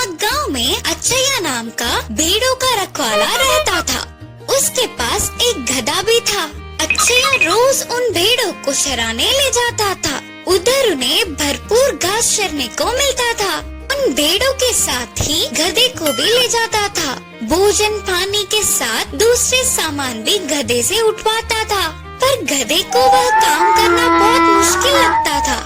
नामक गांव में अच्छैया नाम का भेड़ों का रखवाला रहता था। उसके पास एक गधा भी था। अच्छैया रोज उन भेड़ों को चराने ले जाता था। उधर उन्हें भरपूर घास चरने को मिलता था। उन भेड़ों के साथ ही गधे को भी ले जाता था। भोजन पानी के साथ दूसरे सामान भी गधे से उठवाता था, पर गधे को वह काम करना बहुत मुश्किल लगता था।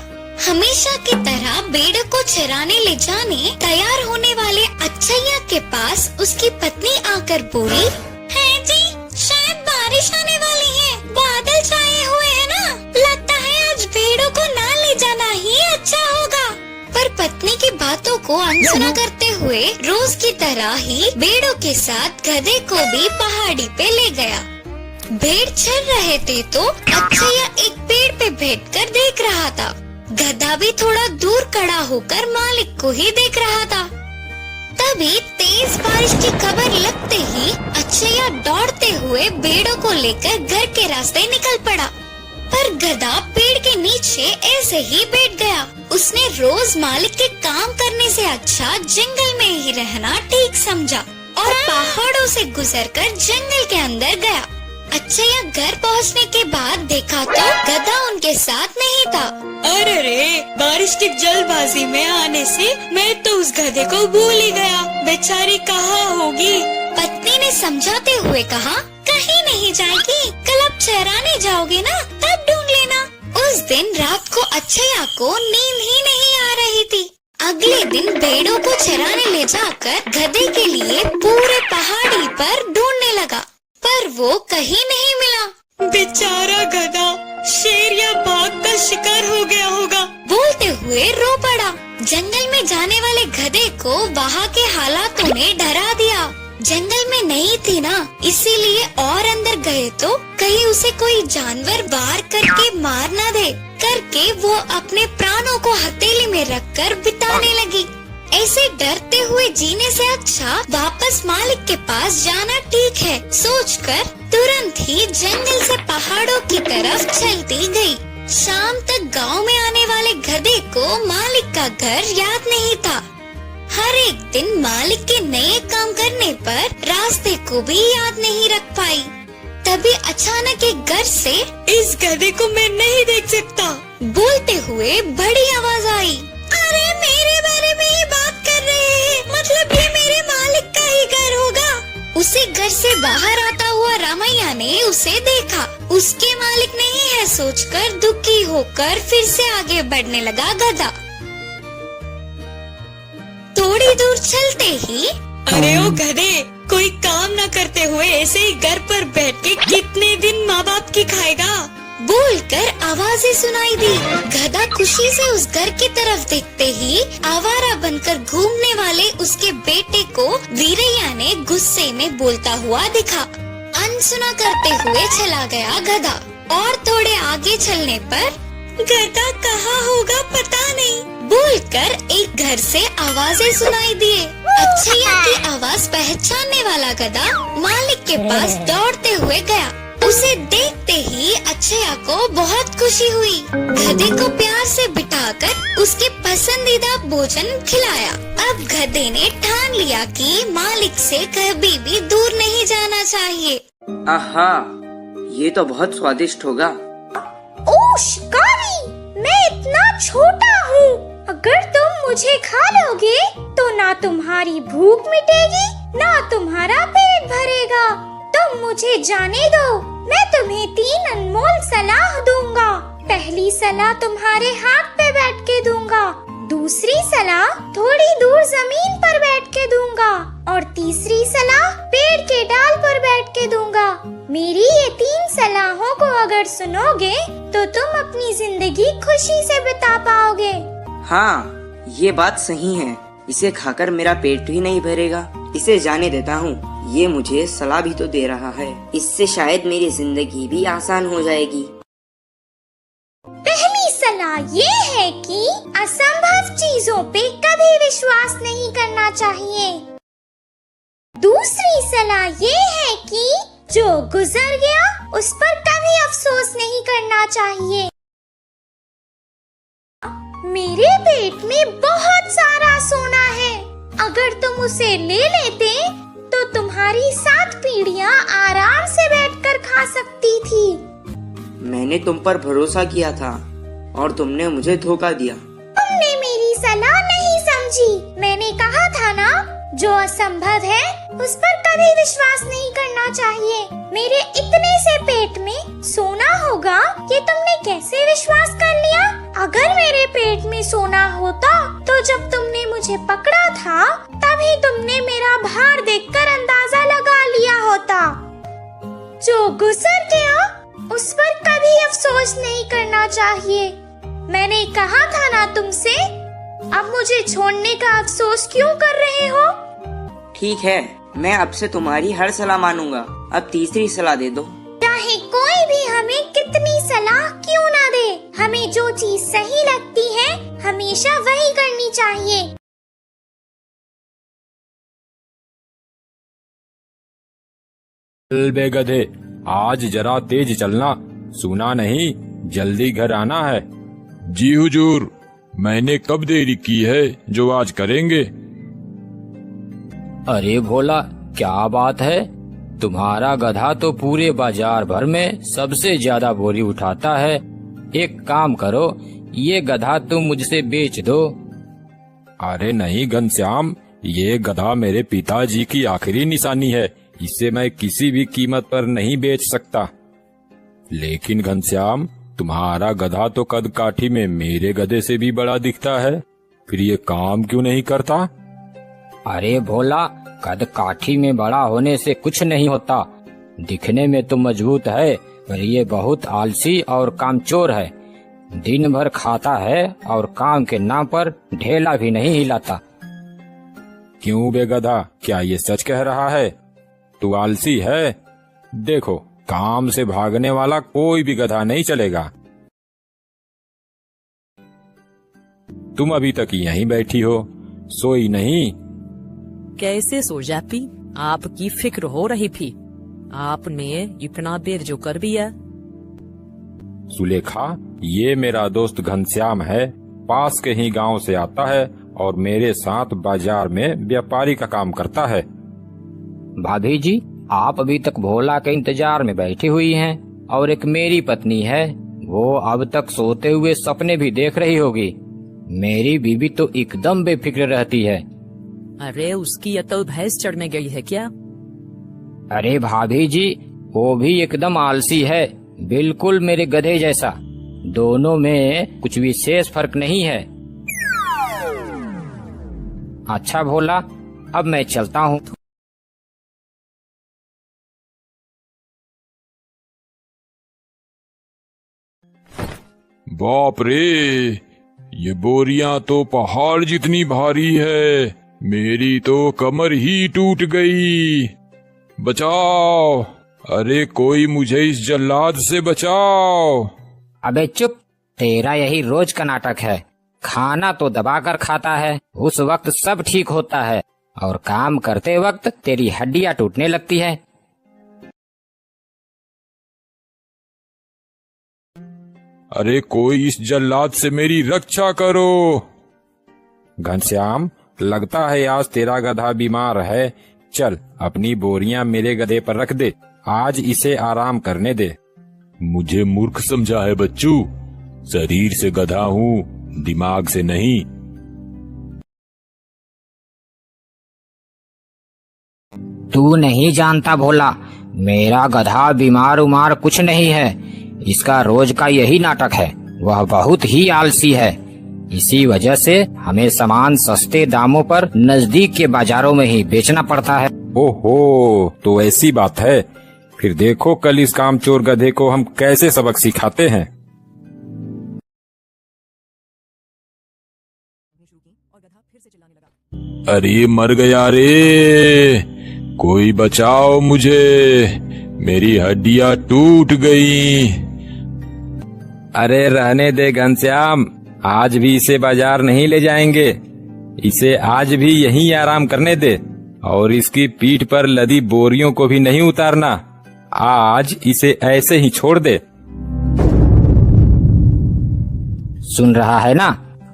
हमेशा की तरह भेड़ों को चराने ले जाने तैयार होने वाले अच्छैया के पास उसकी पत्नी आकर बोली, है जी, शायद बारिश आने वाली है, बादल छाए हुए हैं ना, लगता है आज भेड़ों को ना ले जाना ही अच्छा होगा। पर पत्नी की बातों को अनसुना करते हुए रोज की तरह ही भेड़ों के साथ गधे को भी पहाड़ी पे ले गया। भेड़ चर रहे थे तो अच्छैया एक पेड़ पे बैठकर देख रहा था। गधा भी थोड़ा दूर खड़ा होकर मालिक को ही देख रहा था। तभी तेज बारिश की खबर लगते ही अच्छैया दौड़ते हुए भेड़ों को लेकर घर के रास्ते निकल पड़ा। पर गधा पेड़ के नीचे ऐसे ही बैठ गया। उसने रोज मालिक के काम करने से अच्छा जंगल में ही रहना ठीक समझा और पहाड़ों से गुजरकर जंगल के अंदर गया। अच्छैया घर पहुंचने के बाद देखा तो गधा उनके साथ नहीं था। अरे रे, बारिश की जल्दबाजी में आने से मैं तो उस गधे को भूल ही गया, बेचारी कहाँ होगी। पत्नी ने समझाते हुए कहा, कहीं नहीं जाएगी, कल आप चराने जाओगे ना, तब ढूंढ लेना। उस दिन रात को अच्छैया को नींद ही नहीं आ रही थी। अगले दिन भेड़ों को चराने ले जाकर गधे के लिए पूरे पहाड़ी पर ढूंढने लगा, पर वो कहीं नहीं मिला। बेचारा गधा शेर या बाघ का शिकार हो गया होगा, बोलते हुए रो पड़ा। जंगल में जाने वाले गधे को वहाँ के हालातों ने डरा दिया। जंगल में नहीं थी ना, इसीलिए और अंदर गए तो कहीं उसे कोई जानवर वार करके मार न दे करके वो अपने प्राणों को हथेली में रखकर बिताने लगी। ऐसे डरते हुए जीने से अच्छा वापस मालिक के पास जाना ठीक है सोचकर तुरंत ही जंगल से पहाड़ों की तरफ चलती गई। शाम तक गांव में आने वाले गधे को मालिक का घर याद नहीं था। हर एक दिन मालिक के नए काम करने पर रास्ते को भी याद नहीं रख पाई। तभी अचानक एक घर से, इस गधे को मैं नहीं देख सकता, बोलते हुए बड़ी आवाज आई। अरे मेरे बारे में ही बात कर रहे हैं, मतलब ये मेरे मालिक का ही घर होगा। उसे घर से बाहर आता हुआ रामैया ने उसे देखा। उसके मालिक नहीं है सोचकर दुखी होकर फिर से आगे बढ़ने लगा गधा। थोड़ी दूर चलते ही, अरे ओ गधे, कोई काम न करते हुए ऐसे ही घर पर बैठ के कितने दिन माँ बाप की खाएगा, बोलकर आवाजें सुनाई दी। गधा खुशी से उस घर की तरफ देखते ही आवारा बनकर घूमने वाले उसके बेटे को वीरैया ने गुस्से में बोलता हुआ दिखा। अनसुना करते हुए चला गया गधा। और थोड़े आगे चलने पर, गधा कहाँ होगा पता नहीं, बोलकर एक घर से आवाजें सुनाई दिए। अच्छैया की आवाज पहचानने वाला गधा मालिक के पास दौड़ते हुए गया। उसे देखते ही अच्छैया को बहुत खुशी हुई। गधे को प्यार से बिठाकर उसके पसंदीदा भोजन खिलाया। अब गधे ने ठान लिया कि मालिक से कभी भी दूर नहीं जाना चाहिए। आहा, ये तो बहुत स्वादिष्ट होगा। ओह शिकारी, मैं इतना छोटा हूँ, अगर तुम मुझे खा लोगे तो ना तुम्हारी भूख मिटेगी ना तुम्हारा पेट भरेगा। तुम मुझे जाने दो, मैं तुम्हें 3 अनमोल सलाह दूंगा। पहली सलाह तुम्हारे हाथ पे बैठ के दूंगा, दूसरी सलाह थोड़ी दूर जमीन पर बैठ के दूंगा और तीसरी सलाह पेड़ के डाल पर बैठ के दूंगा। मेरी ये 3 सलाहों को अगर सुनोगे तो तुम अपनी जिंदगी खुशी से बिता पाओगे। हाँ, ये बात सही है, इसे खाकर मेरा पेट ही नहीं भरेगा। इसे जाने देता हूँ, ये मुझे सलाह भी तो दे रहा है, इससे शायद मेरी जिंदगी भी आसान हो जाएगी। पहली सलाह ये है कि असंभव चीजों पे कभी विश्वास नहीं करना चाहिए। दूसरी सलाह ये है कि जो गुजर गया उस पर कभी अफसोस नहीं करना चाहिए। मेरे पेट में बहुत सारा सोना है, अगर मुझसे ले लेते तो तुम्हारी 7 पीढ़ियां आराम से बैठकर खा सकती थी। मैंने तुम पर भरोसा किया था और तुमने मुझे धोखा दिया। तुमने मेरी सलाह नहीं समझी। मैंने कहा था ना, जो असंभव है उस पर कभी विश्वास नहीं करना चाहिए। मेरे इतने से पेट में सोना होगा ये तुमने कैसे विश्वास कर लिया? अगर मेरे पेट में सोना होता तो जब तुमने मुझे पकड़ा था तभी तुमने मेरा भार देखकर अंदाजा लगा लिया होता। जो गुजर गया उस पर कभी अफसोस नहीं करना चाहिए। मैंने कहा था ना तुमसे, अब मुझे छोड़ने का अफसोस क्यों कर रहे हो? ठीक है, मैं अब से तुम्हारी हर सलाह मानूंगा। अब तीसरी सलाह दे दो। चाहे कोई भी हमें कितनी सलाह क्यों ना दे, हमें जो चीज सही लगती है हमेशा वही करनी चाहिए। चल बे गधे, आज जरा तेज चलना, सुना नहीं जल्दी घर आना है। जी हुजूर, मैंने कब देरी की है जो आज करेंगे। अरे भोला, क्या बात है, तुम्हारा गधा तो पूरे बाजार भर में सबसे ज्यादा बोरी उठाता है। एक काम करो, ये गधा तुम मुझसे बेच दो। अरे नहीं घनश्याम, ये गधा मेरे पिताजी की आखिरी निशानी है, इसे मैं किसी भी कीमत पर नहीं बेच सकता। लेकिन घनश्याम, तुम्हारा गधा तो कद काठी में मेरे गधे से भी बड़ा दिखता है, फिर ये काम क्यों नहीं करता? अरे भोला, कद काठी में बड़ा होने से कुछ नहीं होता। दिखने में तो मजबूत है, पर ये बहुत आलसी और कामचोर है। दिन भर खाता है और काम के नाम पर ढेला भी नहीं हिलाता। क्यों बे गधा, क्या ये सच कह रहा है? तू आलसी है? देखो, काम से भागने वाला कोई भी गधा नहीं चलेगा। तुम अभी तक यहीं बैठी हो, सोई नहीं? कैसे सो जाती, आपकी फिक्र हो रही थी। आपने इतना देर जो कर दिया। सुलेखा, ये मेरा दोस्त घनश्याम है, पास के ही गांव से आता है और मेरे साथ बाजार में व्यापारी का काम करता है। भाभी जी, आप अभी तक भोला के इंतजार में बैठी हुई हैं और एक मेरी पत्नी है, वो अब तक सोते हुए सपने भी देख रही होगी। मेरी बीवी तो एकदम बेफिक्र रहती है। अरे उसकी अतल भैंस चढ़ने गई है क्या? अरे भाभी जी, वो भी एकदम आलसी है, बिल्कुल मेरे गधे जैसा। दोनों में कुछ विशेष फर्क नहीं है। अच्छा भोला, अब मैं चलता हूँ। बाप रे, ये बोरियां तो पहाड़ जितनी भारी है, मेरी तो कमर ही टूट गई। बचाओ, अरे कोई मुझे इस जल्लाद से बचाओ। अबे चुप, तेरा यही रोज का नाटक है। खाना तो दबाकर खाता है, उस वक्त सब ठीक होता है और काम करते वक्त तेरी हड्डियां टूटने लगती है। अरे कोई इस जल्लाद से मेरी रक्षा करो। घनश्याम, लगता है आज तेरा गधा बीमार है। चल, अपनी बोरियां मेरे गधे पर रख दे, आज इसे आराम करने दे। मुझे मूर्ख समझा है बच्चू, शरीर से गधा हूँ, दिमाग से नहीं। तू नहीं जानता भोला, मेरा गधा बीमार उमार कुछ नहीं है। इसका रोज का यही नाटक है। वह बहुत ही आलसी है, इसी वजह से हमें सामान सस्ते दामों पर नजदीक के बाजारों में ही बेचना पड़ता है। ओहो, तो ऐसी बात है। फिर देखो कल इस कामचोर गधे को हम कैसे सबक सिखाते हैं। अरे मर गया रे, कोई बचाओ मुझे, मेरी हड्डियां टूट गई। अरे रहने दे घनश्याम, आज भी इसे बाजार नहीं ले जाएंगे। इसे आज भी यहीं आराम करने दे और इसकी पीठ पर लदी बोरियों को भी नहीं उतारना। आज इसे ऐसे ही छोड़ दे। सुन रहा है ना,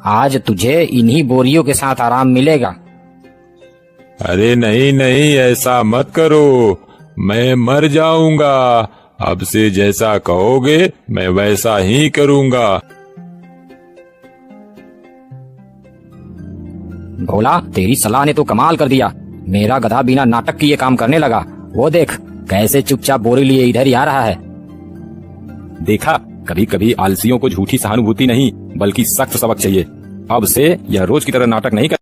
आज तुझे इन्हीं बोरियों के साथ आराम मिलेगा। अरे नहीं नहीं, ऐसा मत करो, मैं मर जाऊंगा। अब से जैसा कहोगे मैं वैसा ही करूंगा। भोला, तेरी सलाह ने तो कमाल कर दिया। मेरा गधा बिना नाटक किए काम करने लगा। वो देख कैसे चुपचाप बोरी लिए इधर ही आ रहा है। देखा, कभी कभी आलसियों को झूठी सहानुभूति नहीं बल्कि सख्त सबक चाहिए। अब से यह रोज की तरह नाटक नहीं कर